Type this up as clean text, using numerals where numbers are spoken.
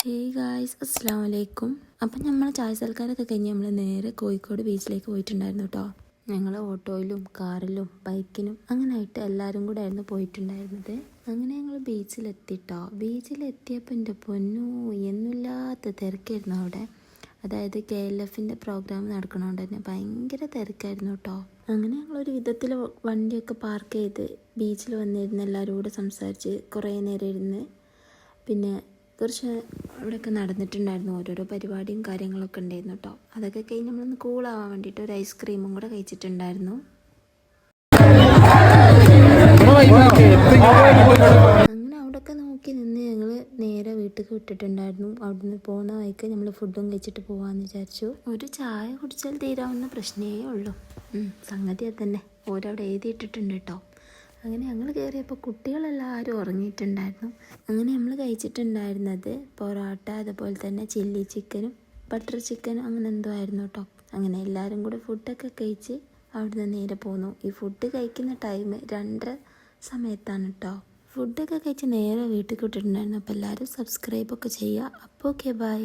Hey guys, അസ്സലാമു അലൈക്കും. അപ്പം നമ്മൾ ചായ സൽക്കാരമൊക്കെ കഴിഞ്ഞ് നമ്മൾ നേരെ കോഴിക്കോട് ബീച്ചിലേക്ക് പോയിട്ടുണ്ടായിരുന്നു കേട്ടോ. ഞങ്ങൾ ഓട്ടോയിലും കാറിലും ബൈക്കിനും അങ്ങനെ ആയിട്ട് എല്ലാവരും കൂടെ ആയിരുന്നു പോയിട്ടുണ്ടായിരുന്നത്. അങ്ങനെ ഞങ്ങൾ ബീച്ചിലെത്തിട്ടോ. ബീച്ചിലെത്തിയപ്പോൾ എൻ്റെ പൊന്നൂ എന്നില്ലാത്ത തിരക്കായിരുന്നു അവിടെ. അതായത് KLFൻ്റെ പ്രോഗ്രാം നടക്കണോണ്ട് തന്നെ ഭയങ്കര തിരക്കായിരുന്നു കേട്ടോ. അങ്ങനെ ഞങ്ങളൊരു വിധത്തിൽ വണ്ടിയൊക്കെ പാർക്ക് ചെയ്ത് ബീച്ചിൽ വന്നിരുന്ന് എല്ലാവരും കൂടെ സംസാരിച്ച് കുറേ നേരം ഇരുന്ന് പിന്നെ കുറച്ച് അവിടെയൊക്കെ നടന്നിട്ടുണ്ടായിരുന്നു. ഓരോരോ പരിപാടിയും കാര്യങ്ങളൊക്കെ ഉണ്ടായിരുന്നു കേട്ടോ. അതൊക്കെ കഴിഞ്ഞ് നമ്മളൊന്ന് കൂളാവാൻ വേണ്ടിയിട്ട് ഒരു ഐസ്ക്രീമും കൂടെ കഴിച്ചിട്ടുണ്ടായിരുന്നു. അങ്ങനെ അവിടെയൊക്കെ നോക്കി നിന്ന് ഞങ്ങൾ നേരെ വീട്ടിൽ വിട്ടിട്ടുണ്ടായിരുന്നു. അവിടുന്ന് പോകുന്ന വഴിക്ക് നമ്മൾ ഫുഡും കഴിച്ചിട്ട് പോകാമെന്ന് വിചാരിച്ചു. ഒരു ചായ കുടിച്ചാൽ തീരാവുന്ന പ്രശ്നമേ ഉള്ളൂ. സംഗതി അത് തന്നെ ഓരവിടെ എഴുതിയിട്ടിട്ടുണ്ട് കേട്ടോ. അങ്ങനെ ഞങ്ങൾ കയറിയപ്പോൾ കുട്ടികളെല്ലാവരും ഉറങ്ങിയിട്ടുണ്ടായിരുന്നു. അങ്ങനെ നമ്മൾ കഴിച്ചിട്ടുണ്ടായിരുന്നത് പൊറോട്ട, അതുപോലെ തന്നെ ചില്ലി ചിക്കനും ബട്ടർ ചിക്കനും അങ്ങനെ എന്തോ ആയിരുന്നു കേട്ടോ. അങ്ങനെ എല്ലാവരും കൂടെ ഫുഡൊക്കെ കഴിച്ച് അവിടുന്ന് നേരെ പോന്നു. ഈ ഫുഡ് കഴിക്കുന്ന ടൈം 2:30 സമയത്താണ് കേട്ടോ. ഫുഡൊക്കെ കഴിച്ച് നേരെ വീട്ടിൽ വിട്ടിട്ടുണ്ടായിരുന്നു. അപ്പോൾ എല്ലാവരും സബ്സ്ക്രൈബൊക്കെ ചെയ്യുക. അപ്പോൾ ഓക്കെ, ബൈ.